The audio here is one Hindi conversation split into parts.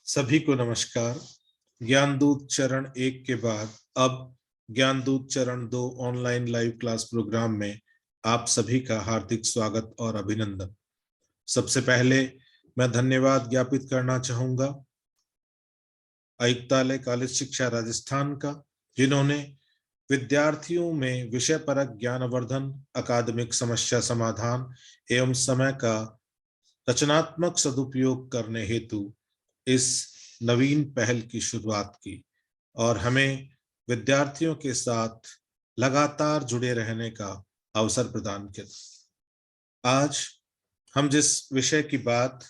सभी को नमस्कार। ज्ञानदूत चरण 1 के बाद अब ज्ञानदूत चरण 2 ऑनलाइन लाइव क्लास प्रोग्राम में आप सभी का हार्दिक स्वागत और अभिनंदन। सबसे पहले मैं धन्यवाद ज्ञापित करना चाहूंगा आयुक्तालय कॉलेज शिक्षा राजस्थान का, जिन्होंने विद्यार्थियों में विषय परक ज्ञानवर्धन, अकादमिक समस्या समाधान एवं समय का रचनात्मक सदुपयोग करने हेतु इस नवीन पहल की शुरुआत की और हमें विद्यार्थियों के साथ लगातार जुड़े रहने का अवसर प्रदान किया। आज हम जिस विषय की बात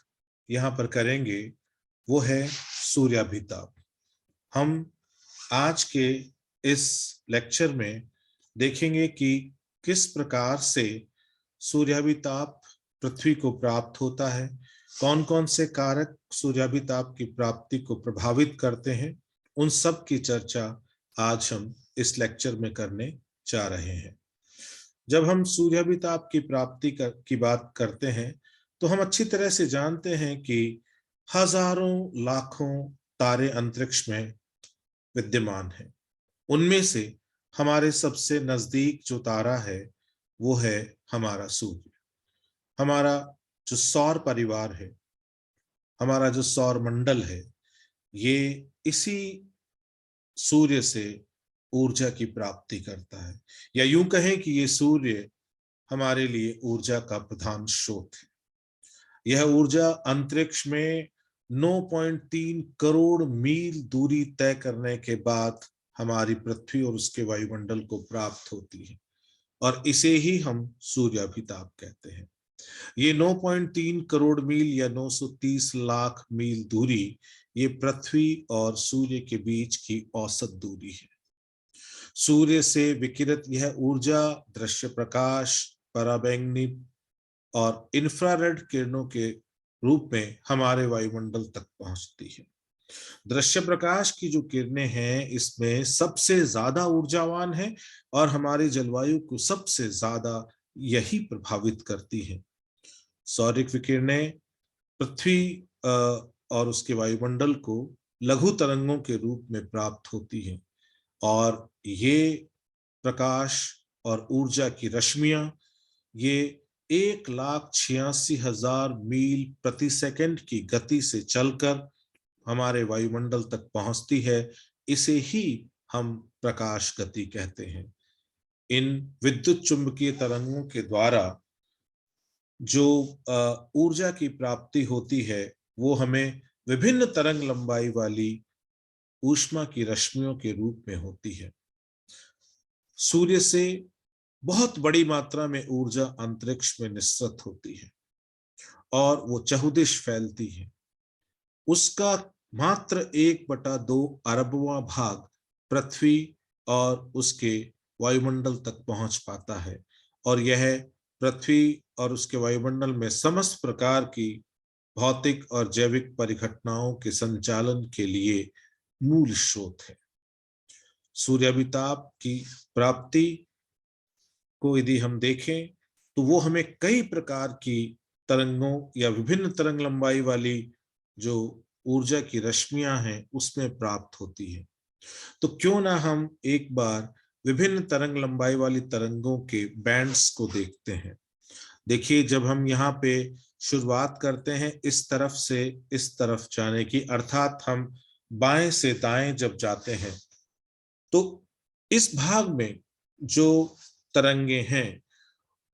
यहाँ पर करेंगे वो है सूर्याभिताप। हम आज के इस लेक्चर में देखेंगे कि किस प्रकार से सूर्याभिताप पृथ्वी को प्राप्त होता है, कौन कौन से कारक सूर्याभिताप की प्राप्ति को प्रभावित करते हैं, उन सब की चर्चा आज हम इस लेक्चर में करने जा रहे हैं। जब हम सूर्याभिताप की प्राप्ति की बात करते हैं तो हम अच्छी तरह से जानते हैं कि हजारों लाखों तारे अंतरिक्ष में विद्यमान हैं। उनमें से हमारे सबसे नजदीक जो तारा है वो है हमारा सूर्य। हमारा जो सौर परिवार है, हमारा जो सौर मंडल है, ये इसी सूर्य से ऊर्जा की प्राप्ति करता है, या यूं कहें कि ये सूर्य हमारे लिए ऊर्जा का प्रधान स्रोत है। यह ऊर्जा अंतरिक्ष में 9.3 करोड़ मील दूरी तय करने के बाद हमारी पृथ्वी और उसके वायुमंडल को प्राप्त होती है और इसे ही हम सूर्याभिताप कहते हैं। ये 9.3 करोड़ मील या 930 लाख मील दूरी ये पृथ्वी और सूर्य के बीच की औसत दूरी है। सूर्य से विकिरित यह ऊर्जा दृश्य प्रकाश, पराबैंगनी और इंफ्रारेड किरणों के रूप में हमारे वायुमंडल तक पहुंचती है। दृश्य प्रकाश की जो किरणें हैं इसमें सबसे ज्यादा ऊर्जावान है और हमारी जलवायु को सबसे ज्यादा यही प्रभावित करती है। सौरिक विकिरणें पृथ्वी और उसके वायुमंडल को लघु तरंगों के रूप में प्राप्त होती है और ये प्रकाश और ऊर्जा की रश्मियां ये 1,86,000 मील प्रति सेकंड की गति से चलकर हमारे वायुमंडल तक पहुंचती है। इसे ही हम प्रकाश गति कहते हैं। इन विद्युत चुंबकीय तरंगों के द्वारा जो ऊर्जा की प्राप्ति होती है वो हमें विभिन्न तरंग लंबाई वाली ऊष्मा की रश्मियों के रूप में होती है। सूर्य से बहुत बड़ी मात्रा में ऊर्जा अंतरिक्ष में निस्सृत होती है और वो चहुदिश फैलती है। उसका मात्र 1/2 अरबवां भाग पृथ्वी और उसके वायुमंडल तक पहुंच पाता है और यह पृथ्वी और उसके वायुमंडल में समस्त प्रकार की भौतिक और जैविक परिघटनाओं के संचालन के लिए मूल स्रोत है। सूर्याभिताप की प्राप्ति को यदि हम देखें तो वो हमें कई प्रकार की तरंगों या विभिन्न तरंग लंबाई वाली जो ऊर्जा की रश्मियां हैं उसमें प्राप्त होती है। तो क्यों ना हम एक बार विभिन्न तरंग लंबाई वाली तरंगों के बैंड्स को देखते हैं। देखिए, जब हम यहाँ पे शुरुआत करते हैं इस तरफ से इस तरफ जाने की, अर्थात हम बाएं से दाएं जब जाते हैं तो इस भाग में जो तरंगे हैं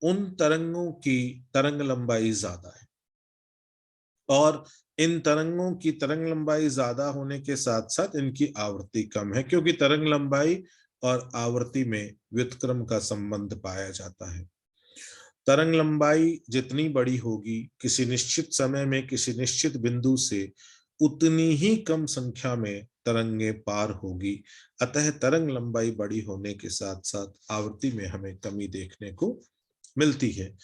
उन तरंगों की तरंग लंबाई ज्यादा है और इन तरंगों की तरंग लंबाई ज्यादा होने के साथ साथ इनकी आवृत्ति कम है, क्योंकि तरंग लंबाई और आवृत्ति में व्युत्क्रम का संबंध पाया जाता है। तरंग लंबाई जितनी बड़ी होगी किसी निश्चित समय में किसी निश्चित बिंदु से उतनी ही कम संख्या में तरंगे पार होगी। अतः तरंग लंबाई बड़ी होने के साथ साथ आवृत्ति में हमें कमी देखने को मिलती है।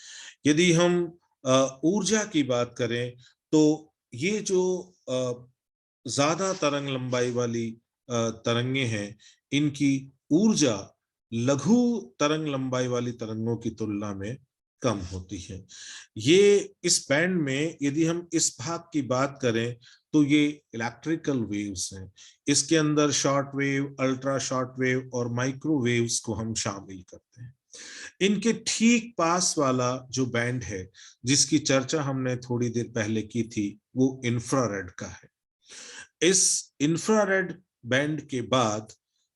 यदि हम ऊर्जा की बात करें तो ये जो ज्यादा तरंग लंबाई वाली तरंगे हैं इनकी ऊर्जा लघु तरंग लंबाई वाली तरंगों की तुलना में कम होती है। ये इस बैंड में यदि हम इस भाग की बात करें तो ये इलेक्ट्रिकल वेव्स हैं। इसके अंदर short wave, ultra short wave और माइक्रोवेव्स को हम शामिल करते हैं। इनके ठीक पास वाला जो बैंड है जिसकी चर्चा हमने थोड़ी देर पहले की थी, वो इंफ्रारेड का है। इस इंफ्रारेड बैंड के बाद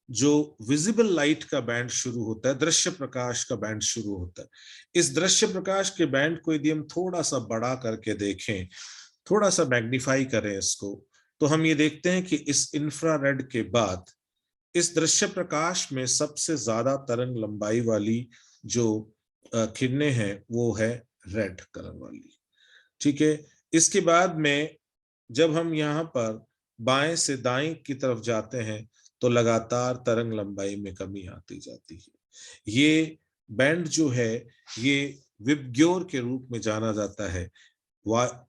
जो विजिबल लाइट का बैंड शुरू होता है, दृश्य प्रकाश का बैंड शुरू होता है। इस दृश्य प्रकाश के बैंड को यदि हम थोड़ा सा बड़ा करके देखें, थोड़ा सा मैग्नीफाई करें इसको, तो हम ये देखते हैं कि इस इंफ्रारेड के बाद इस दृश्य प्रकाश में सबसे ज्यादा तरंग लंबाई वाली जो किरणें हैं वो है रेड कलर वाली। ठीक है। इसके बाद में जब हम यहाँ पर बाएं से दाएं की तरफ जाते हैं तो लगातार तरंग लंबाई में कमी आती जाती है। ये बैंड जो है ये विबग्योर के रूप में जाना जाता है।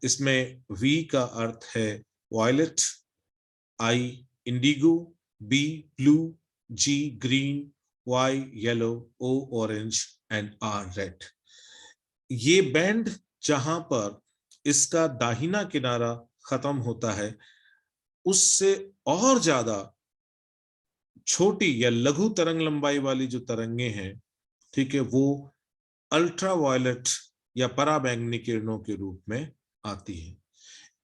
इसमें वी का अर्थ है violet, I indigo, B blue, G green, Y yellow, O orange and R red. ये बैंड जहां पर इसका दाहिना किनारा खत्म होता है, उससे और ज्यादा छोटी या लघु तरंग लंबाई वाली जो तरंगे हैं, ठीक है, वो अल्ट्रा वायलेट या पराबैंगनी किरणों के रूप में आती है।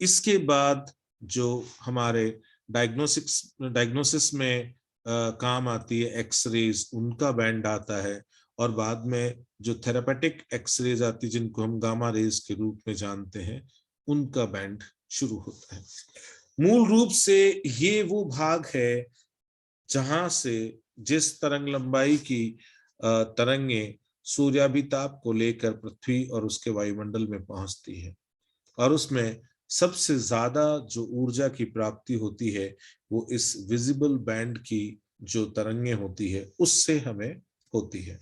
इसके बाद जो हमारे डायग्नोसिस में काम आती है एक्सरेज, उनका बैंड आता है। और बाद में जो थेरापेटिक एक्सरेज आती है जिनको हम गामा रेज के रूप में जानते हैं, उनका बैंड शुरू होता है। मूल रूप से ये वो भाग है जहां से जिस तरंग लंबाई की तरंगे सूर्याभिताप को लेकर पृथ्वी और उसके वायुमंडल में पहुंचती है, और उसमें सबसे ज्यादा जो ऊर्जा की प्राप्ति होती है वो इस विजिबल बैंड की जो तरंगे होती है उससे हमें होती है।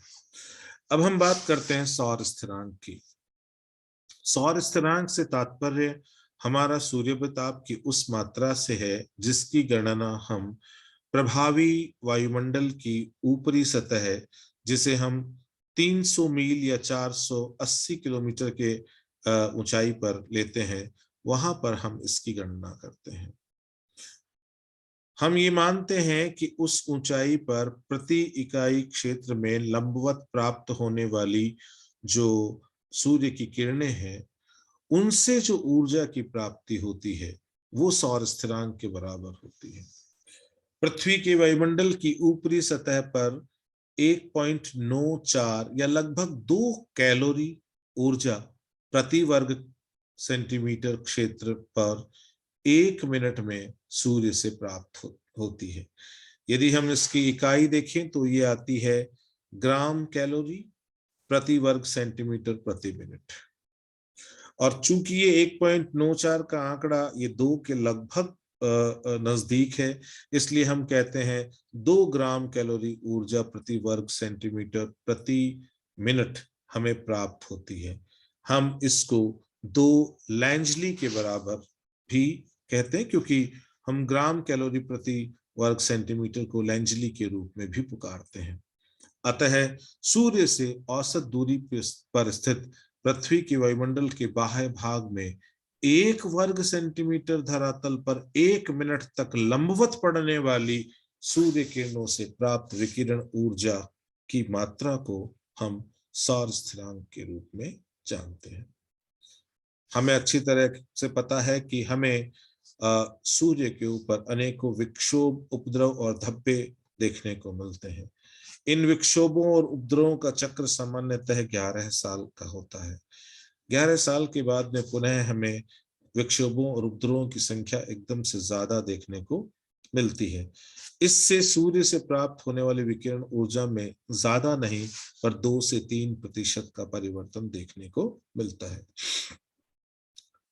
अब हम बात करते हैं सौर स्थिरांक की। सौर स्थिरांक से तात्पर्य हमारा सूर्यप्रताप की उस मात्रा से है जिसकी गणना हम प्रभावी वायुमंडल की ऊपरी सतह, जिसे हम 300 मील या 480 किलोमीटर के ऊंचाई पर लेते हैं, वहां पर हम इसकी गणना करते हैं। हम ये मानते हैं कि उस ऊंचाई पर प्रति इकाई क्षेत्र में लंबवत प्राप्त होने वाली जो सूर्य की किरणें हैं, उनसे जो ऊर्जा की प्राप्ति होती है वो सौर स्थिरांक के बराबर होती है। पृथ्वी के वायुमंडल की ऊपरी सतह पर 1.94 या लगभग 2 कैलोरी ऊर्जा प्रति वर्ग सेंटीमीटर क्षेत्र पर 1 मिनट में सूर्य से प्राप्त होती है। यदि हम इसकी इकाई देखें तो ये आती है ग्राम कैलोरी प्रति वर्ग सेंटीमीटर प्रति मिनट। और चूंकि ये 1.94 का आंकड़ा ये 2 के लगभग नजदीक है, इसलिए हम कहते हैं 2 ग्राम कैलोरी ऊर्जा प्रति वर्ग सेंटीमीटर प्रति मिनट हमें प्राप्त होती है। हम इसको 2 लैंजली के बराबर भी कहते हैं, क्योंकि हम ग्राम कैलोरी प्रति वर्ग सेंटीमीटर को लैंजली के रूप में भी पुकारते हैं। अतः सूर्य से औसत दूरी पर स्थित पृथ्वी के वायुमंडल के बाह्य भाग में 1 वर्ग सेंटीमीटर धरातल पर 1 मिनट तक लंबवत पड़ने वाली सूर्य किरणों से प्राप्त विकिरण ऊर्जा की मात्रा को हम सौर स्थिरांक के रूप में जानते हैं। हमें अच्छी तरह से पता है कि हमें सूर्य के ऊपर अनेकों विक्षोभ, उपद्रव और धब्बे देखने को मिलते हैं। इन विक्षोभों और उपद्रवों का चक्र सामान्यतः 11 साल का होता है। 11 साल के बाद में पुनः हमें विक्षोभों और उपद्रवों की संख्या एकदम से ज्यादा देखने को मिलती है। इससे सूर्य से प्राप्त होने वाली विकिरण ऊर्जा में ज्यादा नहीं पर 2 से 3% का परिवर्तन देखने को मिलता है।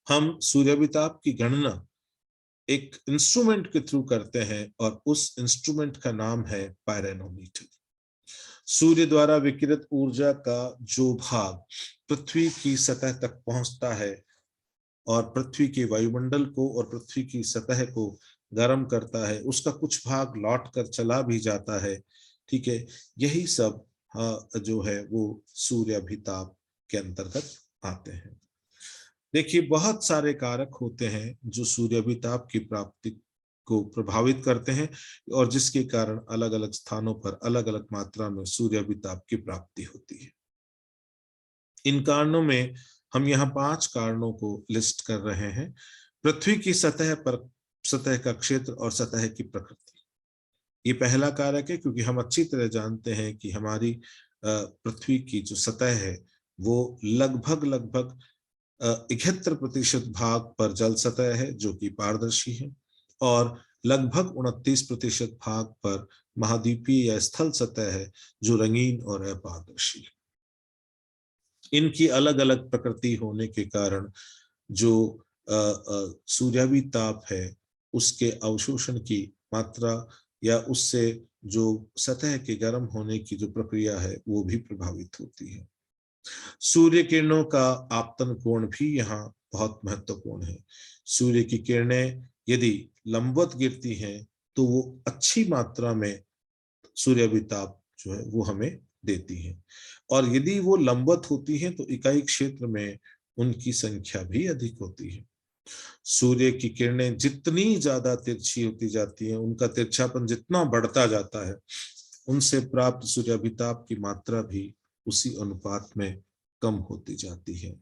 हम सूर्याभिताप की गणना एक इंस्ट्रूमेंट के थ्रू करते हैं और उस इंस्ट्रूमेंट का नाम है पायरोनोमीटर। सूर्य द्वारा विकिरित ऊर्जा का जो भाग पृथ्वी की सतह तक पहुंचता है और पृथ्वी के वायुमंडल को और पृथ्वी की सतह को गर्म करता है, उसका कुछ भाग लौट कर चला भी जाता है। ठीक है, यही सब जो है वो सूर्याभिताप के अंतर्गत आते हैं। देखिए, बहुत सारे कारक होते हैं जो सूर्याभिताप की प्राप्ति को प्रभावित करते हैं और जिसके कारण अलग अलग स्थानों पर अलग अलग मात्रा में सूर्याभिताप की प्राप्ति होती है। इन कारणों में हम यहाँ 5 कारणों को लिस्ट कर रहे हैं। पृथ्वी की सतह का क्षेत्र और सतह की प्रकृति, ये पहला कारक है, क्योंकि हम अच्छी तरह जानते हैं कि हमारी पृथ्वी की जो सतह है वो लगभग 71% भाग पर जल सतह है जो कि पारदर्शी है, और लगभग 29% भाग पर महाद्वीपीय या स्थल सतह है जो रंगीन और अपारदर्शी है। इनकी अलग अलग प्रकृति होने के कारण जो सूर्यावी ताप है उसके अवशोषण की मात्रा या उससे जो सतह के गर्म होने की जो प्रक्रिया है वो भी प्रभावित होती है। सूर्य किरणों का आपतन कोण भी यहाँ बहुत महत्वपूर्ण है। सूर्य की किरणें यदि लंबवत गिरती हैं तो वो अच्छी मात्रा में सूर्याभिताप जो है वो हमें देती है, और यदि वो लंबवत होती है तो इकाई क्षेत्र में उनकी संख्या भी अधिक होती है। सूर्य की किरणें जितनी ज्यादा तिरछी होती जाती हैं, उनका तिरछापन जितना बढ़ता जाता है, उनसे प्राप्त सूर्याभिताप की मात्रा भी उसी अनुपात में कम होती जाती है।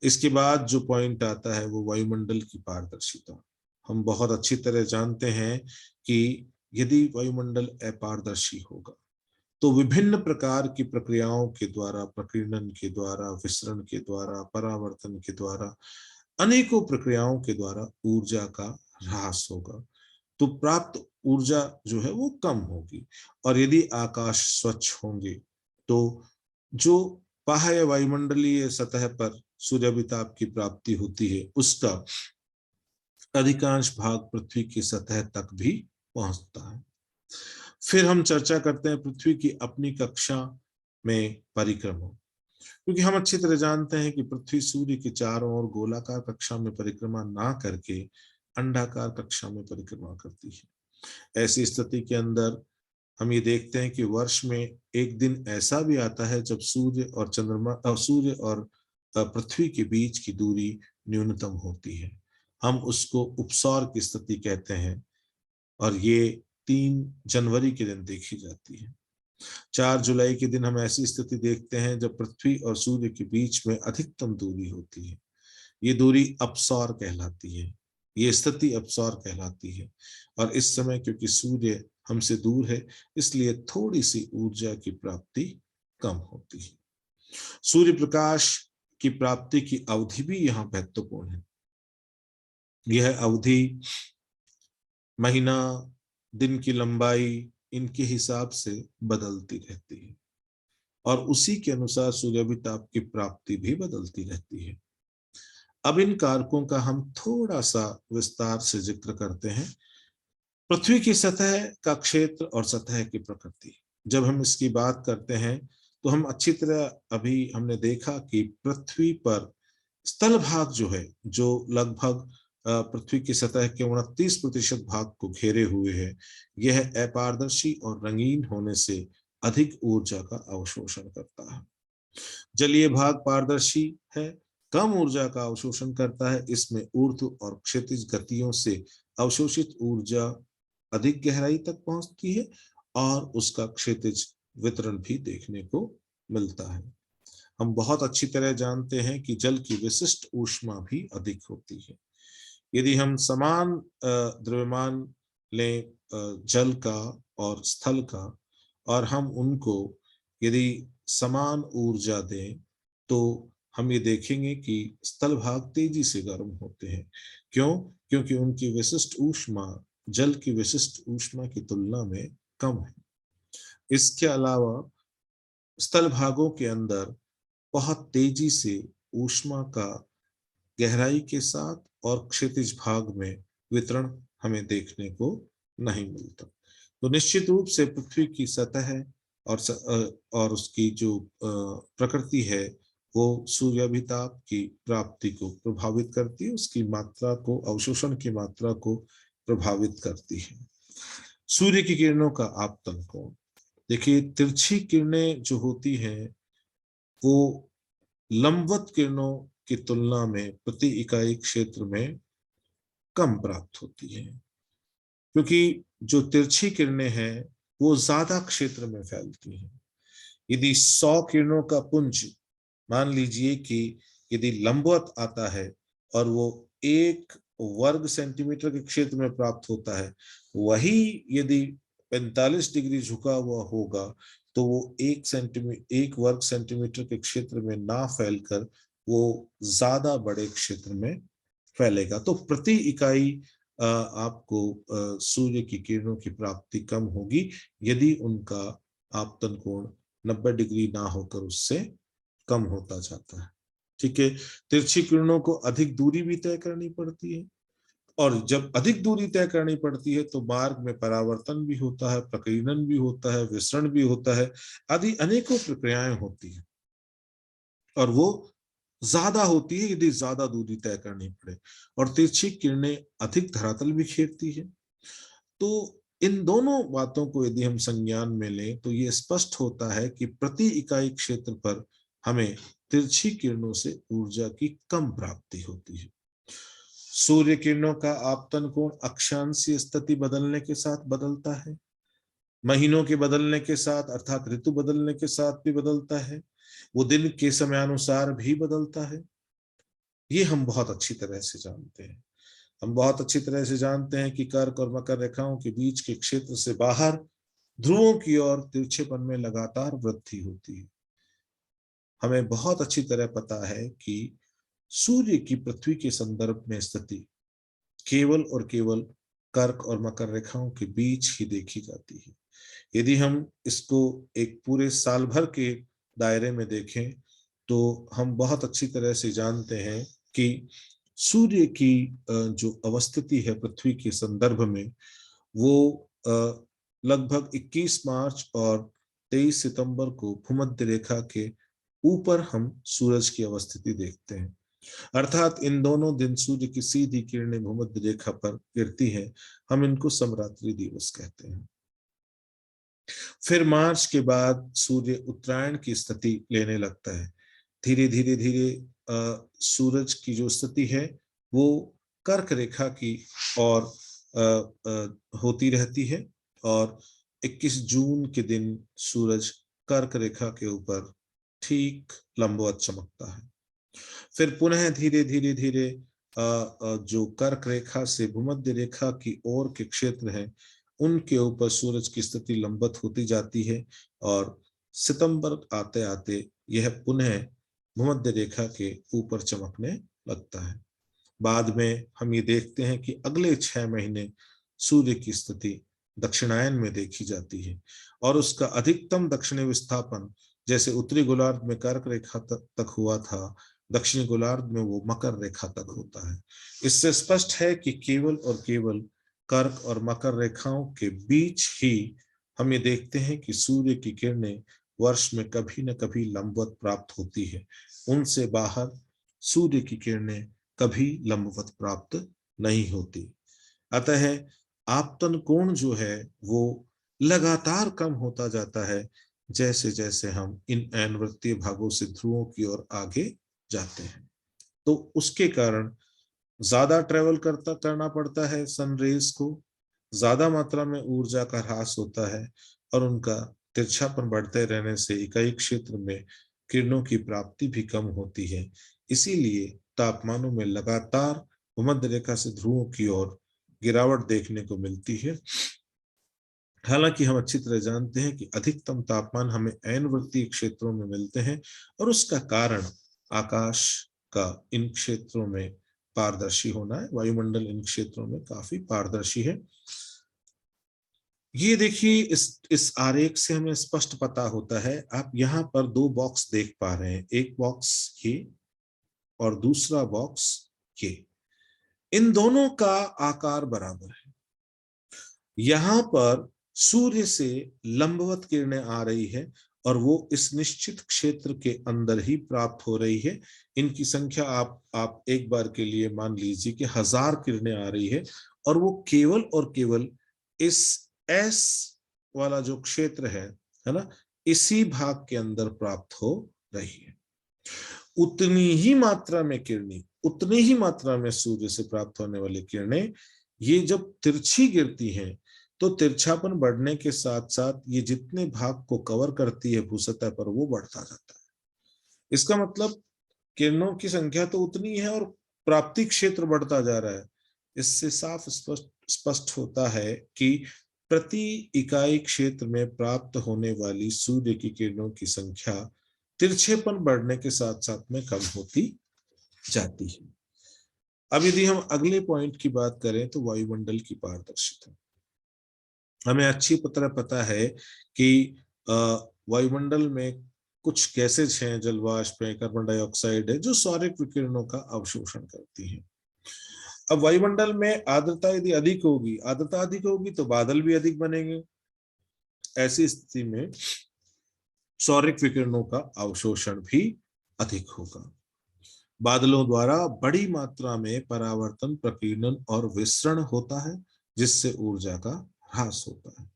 इसके बाद जो पॉइंट आता है वो वायुमंडल की पारदर्शिता। हम बहुत अच्छी तरह जानते हैं कि यदि वायुमंडल अपारदर्शी होगा तो विभिन्न प्रकार की प्रक्रियाओं के द्वारा, प्रकीर्णन के द्वारा, विसरण के द्वारा, परावर्तन के द्वारा, अनेकों प्रक्रियाओं के द्वारा ऊर्जा का ह्रास होगा, तो प्राप्त ऊर्जा जो है वो कम होगी। और यदि आकाश स्वच्छ होंगे तो जो बाह्य वायुमंडलीय सतह पर सूर्याभिताप की प्राप्ति होती है उसका अधिकांश भाग पृथ्वी की सतह तक भी पहुंचता है। फिर हम चर्चा करते हैं पृथ्वी की अपनी कक्षा में परिक्रमा, क्योंकि हम अच्छी तरह जानते हैं कि पृथ्वी सूर्य के चारों ओर गोलाकार कक्षा में परिक्रमा ना करके अंडाकार कक्षा में परिक्रमा करती है। ऐसी स्थिति के अंदर हम ये देखते हैं कि वर्ष में एक दिन ऐसा भी आता है जब सूर्य और पृथ्वी के बीच की दूरी न्यूनतम होती है। हम उसको उपसौर की स्थिति कहते हैं, और ये 3 जनवरी के दिन देखी जाती है। 4 जुलाई के दिन हम ऐसी स्थिति देखते हैं जब पृथ्वी और सूर्य के बीच में अधिकतम दूरी होती है। ये दूरी अपसौर कहलाती है, ये स्थिति अपसौर कहलाती है। और इस समय क्योंकि सूर्य हमसे दूर है इसलिए थोड़ी सी ऊर्जा की प्राप्ति कम होती है। सूर्य प्रकाश की प्राप्ति की अवधि भी यहाँ महत्वपूर्ण है। यह अवधि महीना, दिन की लंबाई इनके हिसाब से बदलती रहती है, और उसी के अनुसार सूर्याभिताप की प्राप्ति भी बदलती रहती है। अब इन कारकों का हम थोड़ा सा विस्तार से जिक्र करते हैं। पृथ्वी की सतह का क्षेत्र और सतह की प्रकृति, जब हम इसकी बात करते हैं तो हम अच्छी तरह अभी हमने देखा कि पृथ्वी पर स्थल भाग जो है, जो लगभग पृथ्वी की सतह के 29% भाग को घेरे हुए है, यह अपारदर्शी और रंगीन होने से अधिक ऊर्जा का अवशोषण करता है। जलीय भाग पारदर्शी है, कम ऊर्जा का अवशोषण करता है। इसमें ऊर्ध्व और क्षैतिज गतियों से अवशोषित ऊर्जा अधिक गहराई तक पहुंचती है और उसका क्षैतिज वितरण भी देखने को मिलता है। हम बहुत अच्छी तरह जानते हैं कि जल की विशिष्ट ऊष्मा भी अधिक होती है। यदि हम समान द्रव्यमान लें जल का और स्थल का, और हम उनको यदि समान ऊर्जा दें तो हम ये देखेंगे कि स्थल भाग तेजी से गर्म होते हैं। क्यों? क्योंकि उनकी विशिष्ट ऊष्मा जल की विशिष्ट ऊष्मा की तुलना में कम है। इसके अलावा स्थल भागों के अंदर बहुत तेजी से ऊष्मा का गहराई के साथ और क्षैतिज भाग में वितरण हमें देखने को नहीं मिलता। तो निश्चित रूप से पृथ्वी की सतह और उसकी जो प्रकृति है वो सूर्याभिताप की प्राप्ति को प्रभावित करती है, उसकी मात्रा को, अवशोषण की मात्रा को प्रभावित करती है। सूर्य की किरणों का आपतन कोण, देखिए तिरछी किरणें जो होती हैं वो लंबवत किरणों की तुलना में प्रति इकाई क्षेत्र में कम प्राप्त होती है, क्योंकि जो तिरछी किरणें हैं वो ज्यादा क्षेत्र में फैलती हैं। यदि 100 किरणों का पुंज मान लीजिए कि यदि लंबवत आता है और वो 1 वर्ग सेंटीमीटर के क्षेत्र में प्राप्त होता है, वही यदि 45 डिग्री झुका हुआ होगा तो वो 1 वर्ग सेंटीमीटर के क्षेत्र में ना फैलकर वो ज्यादा बड़े क्षेत्र में फैलेगा। तो प्रति इकाई आपको सूर्य की किरणों की प्राप्ति कम होगी यदि उनका आपतन कोण 90 डिग्री ना होकर उससे कम होता जाता है। ठीक है। तिरछी किरणों को अधिक दूरी भी तय करनी पड़ती है, और जब अधिक दूरी तय करनी पड़ती है तो मार्ग में परावर्तन भी होता है, प्रकीर्णन भी होता है, विसरण भी होता है, आदि अनेकों प्रक्रियाएं होती है, और वो ज्यादा होती है यदि ज्यादा दूरी तय करनी पड़े, और तिरछी किरणें अधिक धरातल भी घेरती है। तो इन दोनों बातों को यदि हम संज्ञान में लें तो ये स्पष्ट होता है कि प्रति इकाई क्षेत्र पर हमें तिरछी किरणों से ऊर्जा की कम प्राप्ति होती है। सूर्य किरणों का आपतन कोण अक्षांशीय स्थिति बदलने के साथ बदलता है, महीनों के बदलने के साथ अर्थात ऋतु बदलने के साथ भी बदलता है, वो दिन के समयानुसार भी बदलता है। ये हम बहुत अच्छी तरह से जानते हैं। हम बहुत अच्छी तरह से जानते हैं कि कर्क और मकर रेखाओं के बीच के क्षेत्र से बाहर ध्रुवों की ओर तिरछेपन में लगातार वृद्धि होती है। हमें बहुत अच्छी तरह पता है कि सूर्य की पृथ्वी के संदर्भ में स्थिति केवल और केवल कर्क और मकर रेखाओं के बीच ही देखी जाती है। यदि हम इसको एक पूरे साल भर के दायरे में देखें तो हम बहुत अच्छी तरह से जानते हैं कि सूर्य की जो अवस्थिति है पृथ्वी के संदर्भ में, वो लगभग 21 मार्च और 23 सितंबर को भूमध्य रेखा के ऊपर हम सूरज की अवस्थिति देखते हैं। अर्थात इन दोनों दिन सूर्य की सीधी किरणें भूमध्य रेखा पर गिरती हैं। हम इनको समरात्रि दिवस कहते हैं। फिर मार्च के बाद सूर्य उत्तरायण की स्थिति लेने लगता है। धीरे धीरे धीरे सूरज की जो स्थिति है वो कर्क रेखा की ओर होती रहती है, और 21 जून के दिन सूरज कर्क रेखा के ऊपर ठीक लंबवत चमकता है। फिर पुनः धीरे धीरे धीरे जो कर्क रेखा से भूमध्य रेखा की ओर के क्षेत्र हैं उनके ऊपर सूरज की स्थिति लंबवत होती जाती है, और सितंबर आते आते यह पुनः भूमध्य रेखा के ऊपर चमकने लगता है। बाद में हम ये देखते हैं कि अगले 6 महीने सूर्य की स्थिति दक्षिणायन में देखी जाती है, और उसका अधिकतम दक्षिणी विस्थापन जैसे उत्तरी गोलार्ध में कर्क रेखा तक हुआ था, दक्षिणी गोलार्ध में वो मकर रेखा तक होता है। इससे स्पष्ट है कि केवल और केवल कर्क और मकर रेखाओं के बीच ही हम ये देखते हैं कि सूर्य की किरणें वर्ष में कभी न कभी लंबवत प्राप्त होती है। उनसे बाहर सूर्य की किरणें कभी लंबवत प्राप्त नहीं होती। अतः आपतन कोण जो है वो लगातार कम होता जाता है जैसे जैसे हम इन अनिवृत्तीय भागों से ध्रुवों की ओर आगे जाते हैं। तो उसके कारण ज्यादा ट्रेवल करना पड़ता है सनरेज को, ज्यादा मात्रा में ऊर्जा का ह्रास होता है, और उनका तिरछापन बढ़ते रहने से इकाई क्षेत्र में किरणों की प्राप्ति भी कम होती है। इसीलिए तापमानों में लगातार भूमध्य रेखा से ध्रुवों की ओर गिरावट देखने को मिलती है। हालांकि हम अच्छी तरह जानते हैं कि अधिकतम तापमान हमें अयनवर्तीय क्षेत्रों में मिलते हैं, और उसका कारण आकाश का इन क्षेत्रों में पारदर्शी होना है। वायुमंडल इन क्षेत्रों में काफी पारदर्शी है। ये देखिए इस आरेख से हमें स्पष्ट पता होता है। आप यहाँ पर 2 बॉक्स देख पा रहे हैं, एक बॉक्स ये और दूसरा बॉक्स ये। इन दोनों का आकार बराबर है। यहां पर सूर्य से लंबवत किरणें आ रही है और वो इस निश्चित क्षेत्र के अंदर ही प्राप्त हो रही है। इनकी संख्या आप एक बार के लिए मान लीजिए कि 1000 किरणें आ रही है, और वो केवल और केवल इस एस वाला जो क्षेत्र है ना, इसी भाग के अंदर प्राप्त हो रही है। उतनी ही मात्रा में किरणें, उतनी ही मात्रा में सूर्य से प्राप्त होने वाली किरणें ये जब तिरछी गिरती हैं तो तिरछापन बढ़ने के साथ साथ ये जितने भाग को कवर करती है भूसतह पर वो बढ़ता जाता है। इसका मतलब किरणों की संख्या तो उतनी है और प्राप्ति क्षेत्र बढ़ता जा रहा है। इससे साफ स्पष्ट स्पष्ट होता है कि प्रति इकाई क्षेत्र में प्राप्त होने वाली सूर्य की किरणों की संख्या तिरछेपन बढ़ने के साथ साथ में कम होती जाती है। अब यदि हम अगले पॉइंट की बात करें तो वायुमंडल की पारदर्शिता। हमें अच्छी तरह पता है कि वायुमंडल में कुछ गैसेज हैं, जलवाष्प है, कार्बन डाइऑक्साइड है, जो सौरिक विकिरणों का अवशोषण करती हैं। अब वायुमंडल में आर्द्रता यदि अधिक होगी, आर्द्रता अधिक होगी तो बादल भी अधिक बनेंगे। ऐसी स्थिति में सौरिक विकिरणों का अवशोषण भी अधिक होगा। बादलों द्वारा बड़ी मात्रा में परावर्तन, प्रकीर्णन और विसरण होता है, जिससे ऊर्जा का ह्रास होता है।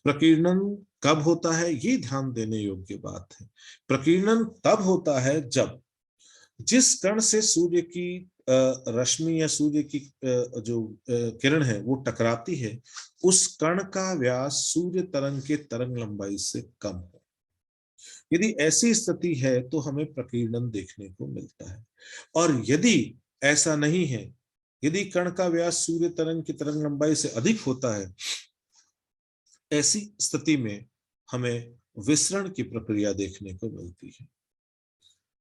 प्रकीर्णन कब होता है, ये ध्यान देने योग्य बात है। प्रकीर्णन तब होता है जब जिस कण से सूर्य की रश्मि या सूर्य की जो किरण है वो टकराती है, उस कण का व्यास सूर्य तरंग के तरंग लंबाई से कम हो। यदि ऐसी स्थिति है तो हमें प्रकीर्णन देखने को मिलता है। और यदि ऐसा नहीं है, यदि कण का व्यास सूर्य तरंग की तरंग लंबाई से अधिक होता है, ऐसी स्थिति में हमें विसरण की प्रक्रिया देखने को मिलती है।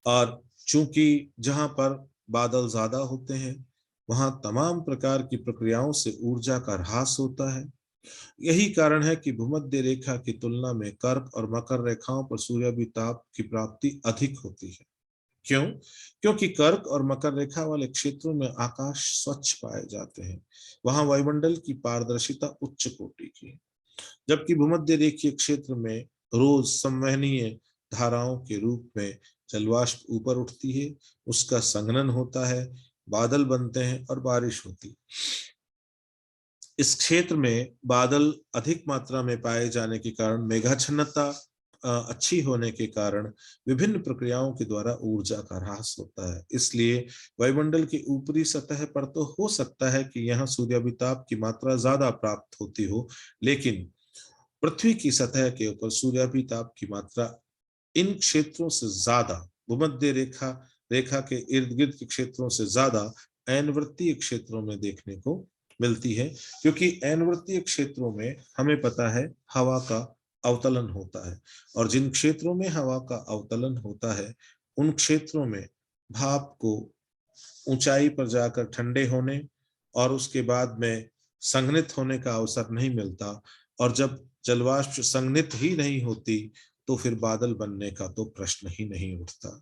और चूंकि जहां पर बादल ज्यादा होते हैं वहां तमाम प्रकार की प्रक्रियाओं से ऊर्जा का ह्रास होता है। यही कारण है कि भूमध्य रेखा की तुलना में कर्क और मकर रेखाओं पर सूर्याभिताप की प्राप्ति अधिक होती है। क्यों? क्योंकि कर्क और मकर रेखा वाले क्षेत्रों में आकाश स्वच्छ पाए जाते हैं, वहां वायुमंडल की पारदर्शिता उच्च कोटि की है। जबकि भूमध्य रेखीय क्षेत्र में रोज संवहनीय धाराओं के रूप में जलवाष्प ऊपर उठती है, उसका संघनन होता है, बादल बनते हैं और बारिश होती है। इस क्षेत्र में बादल अधिक मात्रा में पाए जाने के कारण मेघाच्छन्नता अच्छी होने के कारण विभिन्न प्रक्रियाओं के द्वारा ऊर्जा का ह्रास होता है। इसलिए वायुमंडल की ऊपरी सतह पर तो हो सकता है कि यहाँ सूर्याभिताप की मात्रा ज्यादा प्राप्त होती हो, लेकिन पृथ्वी की सतह के ऊपर सूर्याभिताप की मात्रा इन क्षेत्रों से ज्यादा, भूमध्य रेखा के इर्द गिर्द के क्षेत्रों से ज्यादा ऐनवृत्तीय क्षेत्रों में देखने को मिलती है। क्योंकि ऐनवृत्तीय क्षेत्रों में हमें पता है हवा का अवतलन होता है, और जिन क्षेत्रों में हवा का अवतलन होता है उन क्षेत्रों में भाप को ऊंचाई पर जाकर ठंडे होने और उसके बाद में संघनित होने का अवसर नहीं मिलता। और जब जलवाष्प संघनित ही नहीं होती तो फिर बादल बनने का तो प्रश्न ही नहीं उठता।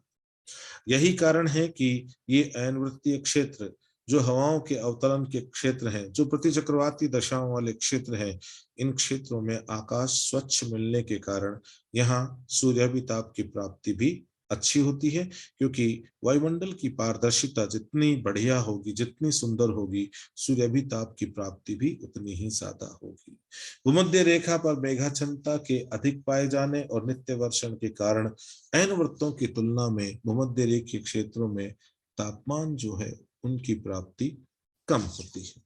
यही कारण है कि ये अयनवृत्तीय क्षेत्र जो हवाओं के अवतरण के क्षेत्र हैं, जो प्रतिचक्रवाती दशाओं वाले क्षेत्र हैं, इन क्षेत्रों में आकाश स्वच्छ मिलने के कारण यहाँ सूर्याभिताप की प्राप्ति भी अच्छी होती है। क्योंकि वायुमंडल की पारदर्शिता जितनी बढ़िया होगी, जितनी सुंदर होगी, सूर्याभिताप की प्राप्ति भी उतनी ही ज्यादा होगी। भूमध्य रेखा पर मेघाच्छन्नता के अधिक पाए जाने और नित्य वर्षण के कारण ऐन वृत्तों की तुलना में भूमध्य रेखीय क्षेत्रों में तापमान जो है उनकी प्राप्ति कम होती है।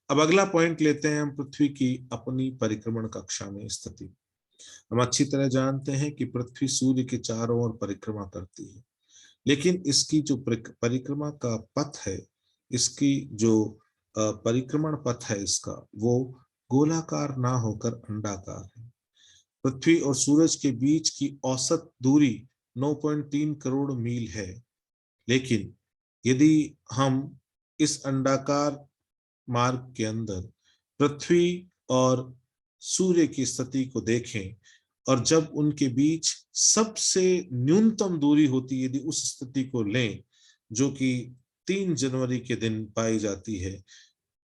अब अगला पॉइंट लेते हैं हम, पृथ्वी की अपनी परिक्रमण कक्षा में स्थिति। हम अच्छी तरह जानते हैं कि पृथ्वी सूर्य के चारों ओर परिक्रमा करती है, लेकिन इसकी जो परिक्रमा का पथ है, इसकी जो परिक्रमण पथ है इसका, वो गोलाकार ना होकर अंडाकार है। पृथ्वी और सूरज के बीच की औसत दूरी 9.3 करोड़ मील है, लेकिन यदि हम इस अंडाकार मार्ग के अंदर पृथ्वी और सूर्य की स्थिति को देखें और जब उनके बीच सबसे न्यूनतम दूरी होती है, यदि उस स्थिति को लें जो कि 3 जनवरी के दिन पाई जाती है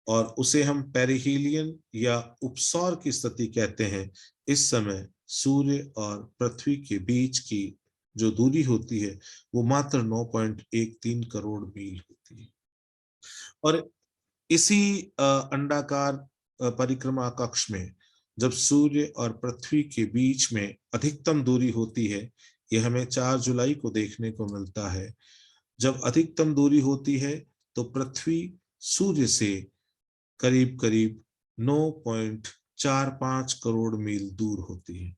और उसे हम पेरिहीलियन या उपसौर की स्थिति कहते हैं, इस समय सूर्य और पृथ्वी के बीच की जो दूरी होती है वो मात्र 9.13 करोड़ मील होती है। और इसी अंडाकार परिक्रमा कक्ष में जब सूर्य और पृथ्वी के बीच में अधिकतम दूरी होती है, यह हमें 4 जुलाई को देखने को मिलता है। जब अधिकतम दूरी होती है तो पृथ्वी सूर्य से करीब करीब 9.45 करोड़ मील दूर होती है।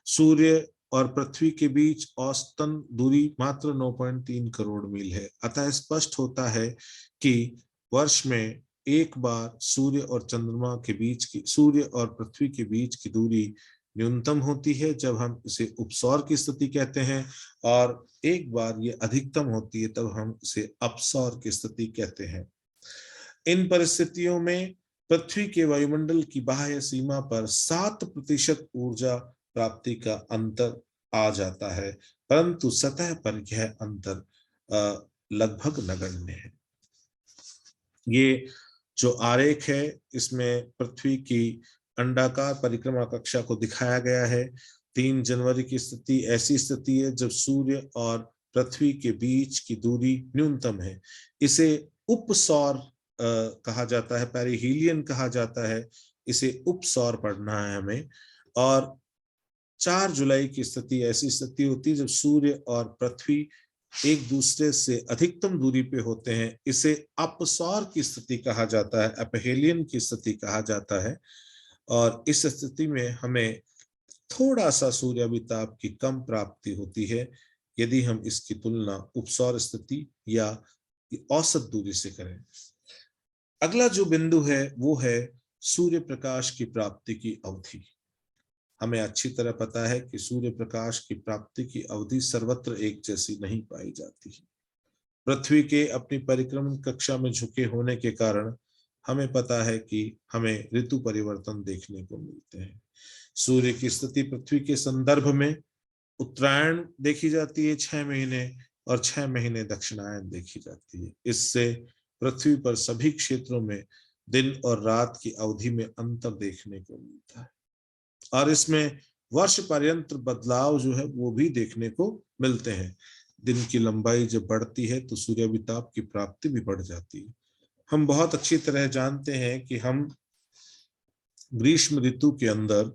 सूर्य और पृथ्वी के बीच औसतन दूरी मात्र 9.3 करोड़ मील है। अतः स्पष्ट होता है कि वर्ष में एक बार सूर्य और चंद्रमा के बीच की, सूर्य और पृथ्वी के बीच की दूरी न्यूनतम होती है जब हम इसे उपसौर की स्थिति कहते हैं, और एक बार ये अधिकतम होती है तब हम इसे अपसौर की स्थिति कहते हैं। इन परिस्थितियों में पृथ्वी के वायुमंडल की बाह्य सीमा पर 7% ऊर्जा प्राप्ति का अंतर आ जाता है, परंतु सतह पर यह अंतर लगभग नगण्य है। ये जो आरेख है इसमें पृथ्वी की अंडाकार परिक्रमा कक्षा को दिखाया गया है। 3 जनवरी की स्थिति ऐसी स्थिति है जब सूर्य और पृथ्वी के बीच की दूरी न्यूनतम है। इसे उपसौर कहा जाता है, पेरिहीलियन कहा जाता है। इसे उपसौर पढ़ना है हमें। और 4 जुलाई की स्थिति ऐसी स्थिति होती है जब सूर्य और पृथ्वी एक दूसरे से अधिकतम दूरी पे होते हैं। इसे अपसौर की स्थिति कहा जाता है, एपहेलियन की स्थिति कहा जाता है। और इस स्थिति में हमें थोड़ा सा सूर्याभिताप की कम प्राप्ति होती है यदि हम इसकी तुलना उपसौर स्थिति या औसत दूरी से करें। अगला जो बिंदु है वो है सूर्य प्रकाश की प्राप्ति की अवधि। हमें अच्छी तरह पता है कि सूर्य प्रकाश की प्राप्ति की अवधि सर्वत्र एक जैसी नहीं पाई जाती है। पृथ्वी के अपनी परिक्रमण कक्षा में झुके होने के कारण हमें पता है कि हमें ऋतु परिवर्तन देखने को मिलते हैं। सूर्य की स्थिति पृथ्वी के संदर्भ में उत्तरायण देखी जाती है 6 महीने, और 6 महीने दक्षिणायन देखी जाती है। इससे पृथ्वी पर सभी क्षेत्रों में दिन और रात की अवधि में अंतर देखने को मिलता है, और इसमें वर्ष पर्यंत बदलाव जो है वो भी देखने को मिलते हैं। दिन की लंबाई जब बढ़ती है तो सूर्याभिताप की प्राप्ति भी बढ़ जाती है। हम बहुत अच्छी तरह जानते हैं कि हम ग्रीष्म ऋतु के अंदर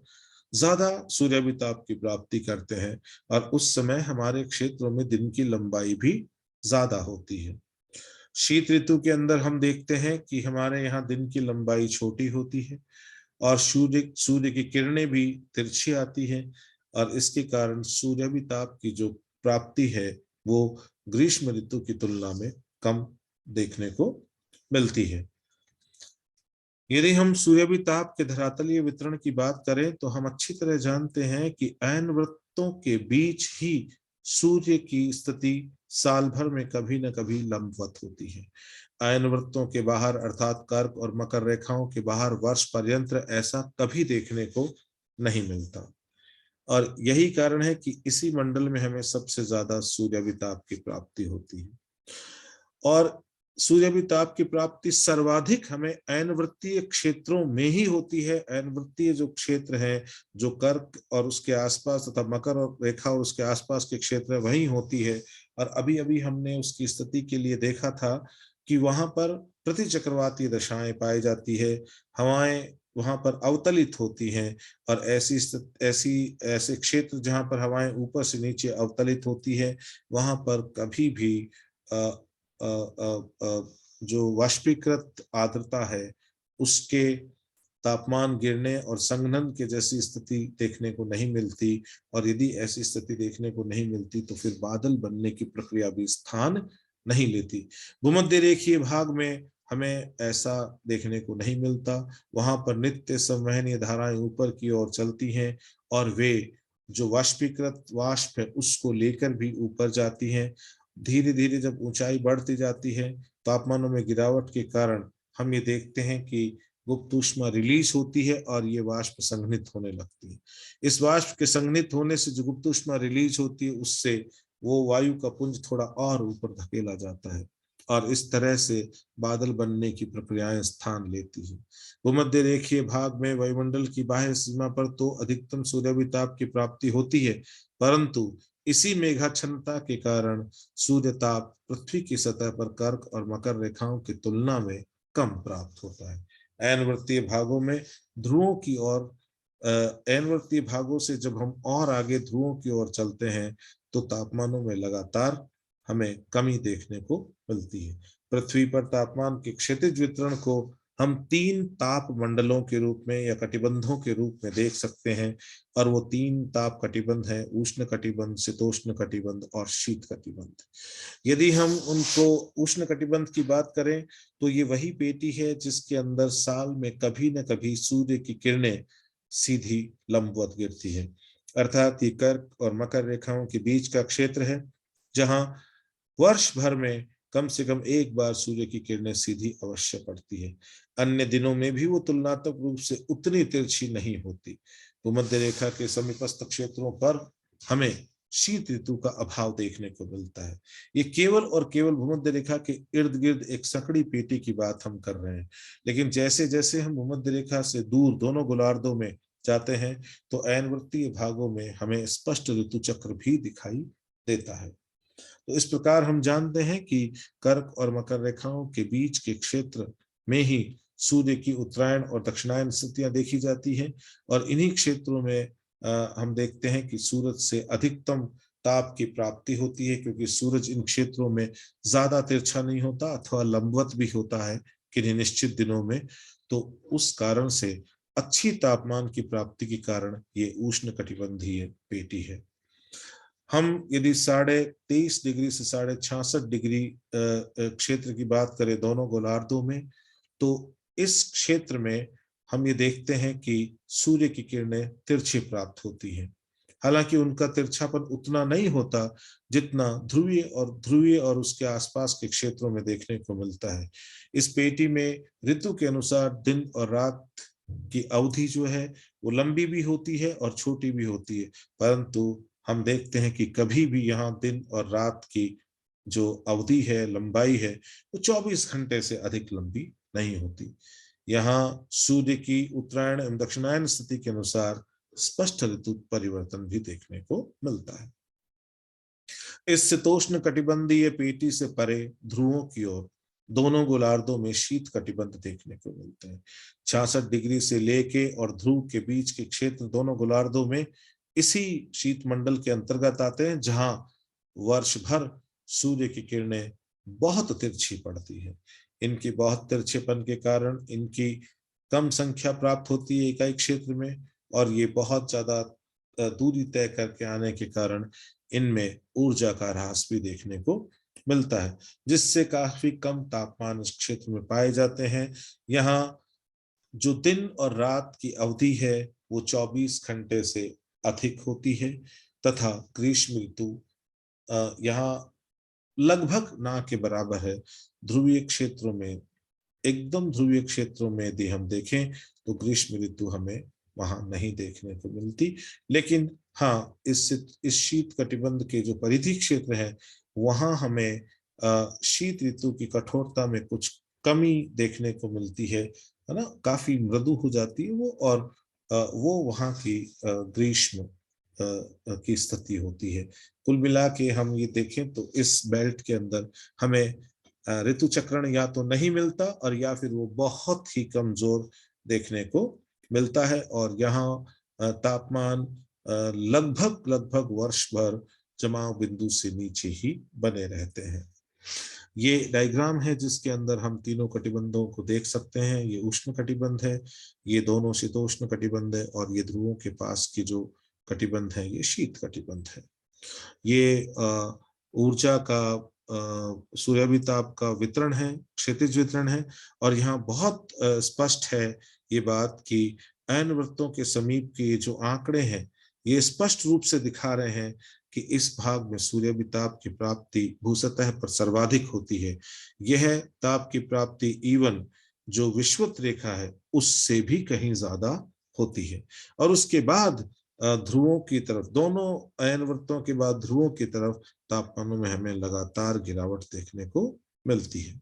ज्यादा सूर्याभिताप की प्राप्ति करते हैं, और उस समय हमारे क्षेत्रों में दिन की लंबाई भी ज्यादा होती है। शीत ऋतु के अंदर हम देखते हैं कि हमारे यहाँ दिन की लंबाई छोटी होती है, और सूर्य की किरणें भी तिरछी आती है, और इसके कारण सूर्याभिताप की जो प्राप्ति है वो ग्रीष्म ऋतु की तुलना में कम देखने को मिलती है। यदि हम सूर्याभिताप के धरातलीय वितरण की बात करें तो हम अच्छी तरह जानते हैं कि ऐन वृत्तों के बीच ही सूर्य की स्थिति साल भर में कभी न कभी लंबवत होती है। ऐन वृत्तों के बाहर अर्थात कर्क और मकर रेखाओं के बाहर वर्ष पर्यंत ऐसा कभी देखने को नहीं मिलता, और यही कारण है कि इसी मंडल में हमें सबसे ज्यादा सूर्याभिताप की प्राप्ति होती है। और सूर्याभिताप की प्राप्ति सर्वाधिक हमें ऐनवृत्तीय क्षेत्रों में ही होती है। ऐनवृत्तीय जो क्षेत्र है, जो कर्क और उसके आसपास तथा मकर और रेखा और उसके आसपास के क्षेत्र वहीं होती है। और अभी अभी हमने उसकी स्थिति के लिए देखा था कि वहां पर प्रतिचक्रवाती दशाएं पाई जाती है, हवाएं वहां पर अवतलित होती हैं, और ऐसे क्षेत्र जहां पर हवाएं ऊपर से नीचे अवतलित होती है वहां पर कभी भी जो वाष्पीकृत आर्द्रता है उसके तापमान गिरने और संघनन के जैसी स्थिति देखने को नहीं मिलती, और यदि ऐसी स्थिति देखने को नहीं मिलती तो फिर बादल बनने की प्रक्रिया भी स्थान नहीं लेती। भूमध्य रेखीय भाग में हमें ऐसा देखने को नहीं मिलता। वहां पर नित्य संवहनीय धाराएं ऊपर की ओर चलती हैं, और वे जो वाष्पीकृत वाष्प है उसको लेकर भी ऊपर जाती हैं। धीरे धीरे जब ऊंचाई बढ़ती जाती है, तापमानों में गिरावट के कारण हम ये देखते हैं कि गुप्त ऊष्मा रिलीज होती है और ये वाष्प संघनित होने लगती है। इस वाष्प के संघनित होने से जो गुप्त ऊष्मा रिलीज होती है उससे वो वायु का पुंज थोड़ा और ऊपर धकेला जाता है, और इस तरह से बादल बनने की प्रक्रियाएं स्थान लेती है। भूमध्य रेखीय भाग में वायुमंडल की बाह्य सीमा पर तो अधिकतम सूर्याभिताप की प्राप्ति होती है, परंतु इसी मेघाच्छन्नता के कारण सूर्यताप पृथ्वी की सतह पर कर्क और मकर रेखाओं की तुलना में कम प्राप्त होता है। ऐन वृत्तीय भागों में ध्रुवों की ओर एनवर्तीय भागों से जब हम और आगे ध्रुवों की ओर चलते हैं तो तापमानों में लगातार हमें कमी देखने को मिलती है। पृथ्वी पर तापमान के क्षैतिज वितरण को हम 3 ताप मंडलों के रूप में या कटिबंधों के रूप में देख सकते हैं, और वो 3 ताप कटिबंध हैं: उष्ण कटिबंध, शीतोष्ण कटिबंध और शीत कटिबंध। यदि हम उनको उष्ण कटिबंध की बात करें तो ये वही पेटी है जिसके अंदर साल में कभी न कभी सूर्य की किरणें सीधी लंबवत गिरती है, अर्थात ये कर्क और मकर रेखाओं के बीच का क्षेत्र है जहां वर्ष भर में कम से कम एक बार सूर्य की किरणें सीधी अवश्य पड़ती है। अन्य दिनों में भी वो तुलनात्मक रूप से उतनी तिरछी नहीं होती। भूमध्य रेखा के समीपस्थ क्षेत्रों पर हमें शीत ऋतु का अभाव देखने को मिलता है। ये केवल और केवल भूमध्य रेखा के इर्द गिर्द एक संकड़ी पेटी की बात हम कर रहे हैं, लेकिन जैसे जैसे हम भूमध्य रेखा से दूर दोनों गोलार्धों में जाते हैं तो अयनवर्तीय भागों में हमें स्पष्ट ऋतु चक्र भी दिखाई देता है। तो इस प्रकार हम जानते हैं कि कर्क और मकर रेखाओं के बीच के क्षेत्र में ही सूर्य की उत्तरायण और दक्षिणायन स्थितियां देखी जाती हैं, और इन्हीं क्षेत्रों में हम देखते हैं कि सूरज से अधिकतम ताप की प्राप्ति होती है, क्योंकि सूरज इन क्षेत्रों में ज्यादा तिरछा नहीं होता अथवा लंबवत भी होता है किन्हीं निश्चित दिनों में। तो उस कारण से अच्छी तापमान की प्राप्ति के कारण ये उष्ण कटिबंधीय पेटी है। हम यदि 23.5 डिग्री से 66.5 डिग्री क्षेत्र की बात करें दोनों गोलार्धों में, तो इस क्षेत्र में हम ये देखते हैं कि सूर्य की किरणें तिरछी प्राप्त होती हैं। हालांकि उनका तिरछापन उतना नहीं होता जितना ध्रुवीय और उसके आसपास के क्षेत्रों में देखने को मिलता है। इस पेटी में ऋतु के अनुसार दिन और रात की अवधि जो है वो लंबी भी होती है और छोटी भी होती है, परंतु हम देखते हैं कि कभी भी यहाँ दिन और रात की जो अवधि है, लंबाई है, वो 24 घंटे से अधिक लंबी नहीं होती। यहाँ सूर्य की उत्तरायण एवं दक्षिणायन स्थिति के अनुसार स्पष्ट ऋतु परिवर्तन भी देखने को मिलता है। इस शीतोष्ण कटिबंधीय पेटी से परे ध्रुवों की ओर दोनों गोलार्धों में शीत कटिबंध देखने को मिलते हैं। 66 डिग्री से लेके और ध्रुव के बीच के क्षेत्र दोनों गोलार्धों में इसी शीत मंडल के अंतर्गत आते हैं, जहां वर्ष भर सूर्य की किरणें बहुत तिरछी पड़ती है। इनकी बहुत तिरछेपन के कारण इनकी कम संख्या प्राप्त होती है इकाई क्षेत्र में, और ये बहुत ज्यादा दूरी तय करके आने के कारण इनमें ऊर्जा का ह्रास भी देखने को मिलता है, जिससे काफी कम तापमान इस क्षेत्र में पाए जाते हैं। यहाँ जो दिन और रात की अवधि है वो 24 घंटे से अधिक होती है, तथा ग्रीष्म ऋतु यहाँ लगभग ना के बराबर है। ध्रुवीय क्षेत्रों में, एकदम ध्रुवीय क्षेत्रों में यदि हम देखें तो ग्रीष्म ऋतु हमें वहां नहीं देखने को मिलती, लेकिन हाँ इस शीत कटिबंध के जो परिधि क्षेत्र है वहां हमें शीत ऋतु की कठोरता में कुछ कमी देखने को मिलती है ना, काफी मृदु हो जाती है वो, और वो वहां की ग्रीष्म की स्थिति होती है। कुल मिला के हम ये देखें तो इस बेल्ट के अंदर हमें ऋतु चक्रण या तो नहीं मिलता और या फिर वो बहुत ही कमजोर देखने को मिलता है, और यहाँ तापमान लगभग लगभग वर्ष भर जमाव बिंदु से नीचे ही बने रहते हैं। ये डायग्राम है जिसके अंदर हम तीनों कटिबंधों को देख सकते हैं। ये उष्ण कटिबंध है, ये दोनों शीतोष्ण कटिबंध है, और ये ध्रुवों के पास की जो कटिबंध है ये शीत कटिबंध है। ये ऊर्जा का सूर्याभिताप का वितरण है, क्षैतिज वितरण है, और यहाँ बहुत स्पष्ट है ये बात कि ऐन वृत्तों के समीप के जो आंकड़े हैं ये स्पष्ट रूप से दिखा रहे हैं कि इस भाग में सूर्याभिताप की प्राप्ति भूसतह पर सर्वाधिक होती है। यह ताप की प्राप्ति इवन जो विषुवत रेखा है उससे भी कहीं ज्यादा होती है, और उसके बाद ध्रुवों की तरफ, दोनों अयनवृत्तों के बाद ध्रुवों की तरफ तापमानों में हमें लगातार गिरावट देखने को मिलती है।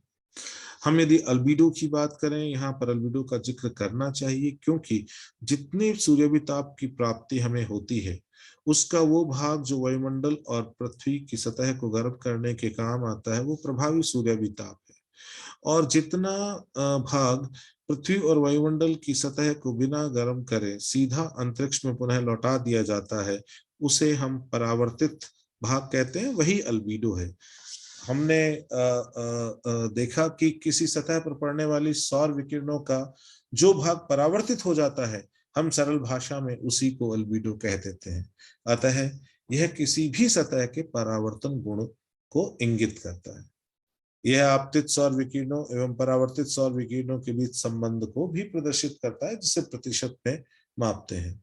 हम यदि अल्बिडो की बात करें, यहाँ पर अल्बिडो का जिक्र करना चाहिए, क्योंकि जितनी सूर्याभिताप की प्राप्ति हमें होती है उसका वो भाग जो वायुमंडल और पृथ्वी की सतह को गर्म करने के काम आता है वो प्रभावी सूर्याभिताप है। और जितना भाग पृथ्वी और वायुमंडल की सतह को बिना गर्म करे सीधा अंतरिक्ष में पुनः लौटा दिया जाता है, उसे हम परावर्तित भाग कहते हैं, वही अल्बीडो है। हमने देखा कि किसी सतह पर पड़ने वाली सौर विकिरणों का जो भाग परावर्तित हो जाता है, हम सरल भाषा में उसी को अल्बीडो कह देते हैं। अतः यह किसी भी सतह के परावर्तन गुण को इंगित करता है। यह आपतित सौर विकिरणों एवं परावर्तित सौर विकिरणों के बीच संबंध को भी प्रदर्शित करता है, जिसे प्रतिशत में मापते हैं।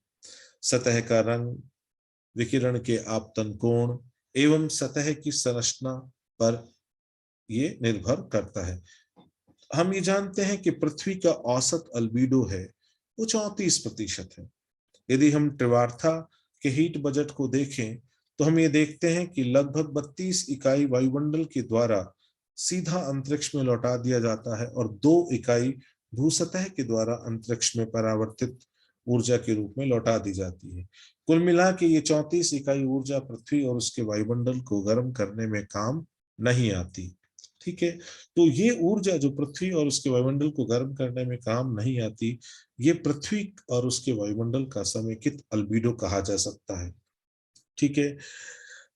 सतह का रंग, विकिरण के आपतन कोण एवं सतह की संरचना पर ये निर्भर करता है। हम ये जानते हैं कि पृथ्वी का औसत अल्बीडो है वो 34% है। यदि हम ट्रिवार्था के हीट बजट को देखें तो हम ये देखते हैं कि लगभग 32 इकाई वायुमंडल के द्वारा सीधा अंतरिक्ष में लौटा दिया जाता है और 2 इकाई भूसतह के द्वारा अंतरिक्ष में परावर्तित ऊर्जा के रूप में लौटा दी जाती है। कुल मिला के ये 34 इकाई ऊर्जा पृथ्वी और उसके वायुमंडल को गर्म करने में काम नहीं आती। ठीक है, तो ये ऊर्जा जो पृथ्वी और उसके वायुमंडल को गर्म करने में काम नहीं आती, ये पृथ्वी और उसके वायुमंडल का समेकित अल्बीडो कहा जा सकता है। ठीक है,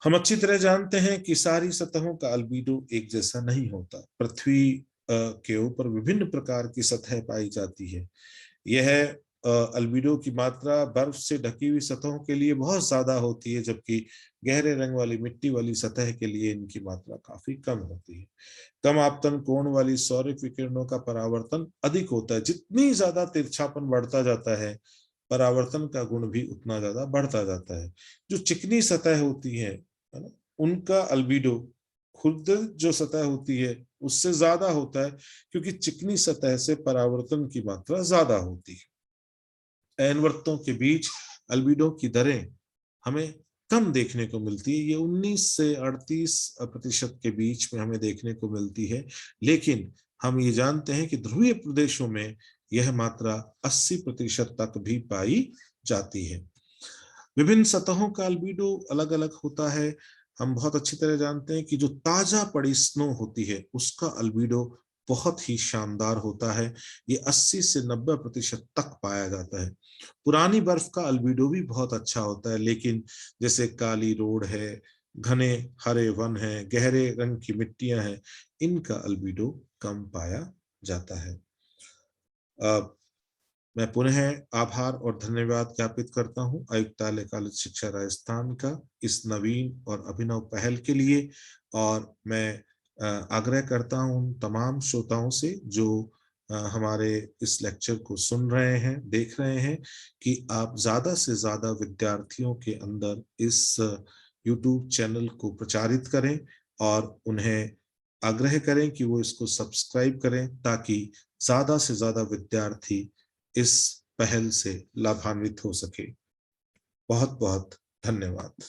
हम अच्छी तरह जानते हैं कि सारी सतहों का अल्बीडो एक जैसा नहीं होता। पृथ्वी के ऊपर विभिन्न प्रकार की सतह पाई जाती है। यह अल्बीडो की मात्रा बर्फ से ढकी हुई सतहों के लिए बहुत ज्यादा होती है, जबकि गहरे रंग वाली मिट्टी वाली सतह के लिए इनकी मात्रा काफी कम होती है। कम आपतन कोण वाली सौर विकिरणों का परावर्तन अधिक होता है। जितनी ज्यादा तिरछापन बढ़ता जाता है, परावर्तन का गुण भी उतना ज्यादा बढ़ता जाता है। जो चिकनी सतह होती है ना, उनका अल्बीडो खुद जो सतह होती है उससे ज्यादा होता है, क्योंकि चिकनी सतह से परावर्तन की मात्रा ज्यादा होती है। एनवर्तों के बीच अल्बीडो की दरें हमें कम देखने को मिलती है। ये 19 से 38% के बीच में हमें देखने को मिलती है, लेकिन हम ये जानते हैं कि ध्रुवीय प्रदेशों में यह मात्रा 80% तक भी पाई जाती है। विभिन्न सतहों का अल्बीडो अलग अलग होता है। हम बहुत अच्छी तरह जानते हैं कि जो ताजा पड़ी स्नो होती है उसका अल्बीडो बहुत ही शानदार होता है। ये 80 से 90% तक पाया जाता है। पुरानी बर्फ का अल्बीडो भी बहुत अच्छा होता है, लेकिन जैसे काली रोड है, घने हरे वन है, गहरे रंग की मिट्टियां हैं, इनका अल्बीडो कम पाया जाता है। मैं पुनः आभार और धन्यवाद ज्ञापित करता हूं आयुक्तालय कॉलेज शिक्षा राजस्थान का इस नवीन और अभिनव पहल के लिए। और मैं आग्रह करता हूं तमाम श्रोताओं से जो हमारे इस लेक्चर को सुन रहे हैं, देख रहे हैं, कि आप ज्यादा से ज्यादा विद्यार्थियों के अंदर इस YouTube चैनल को प्रचारित करें और उन्हें आग्रह करें कि वो इसको सब्सक्राइब करें, ताकि ज्यादा से ज्यादा विद्यार्थी इस पहल से लाभान्वित हो सके। बहुत बहुत धन्यवाद।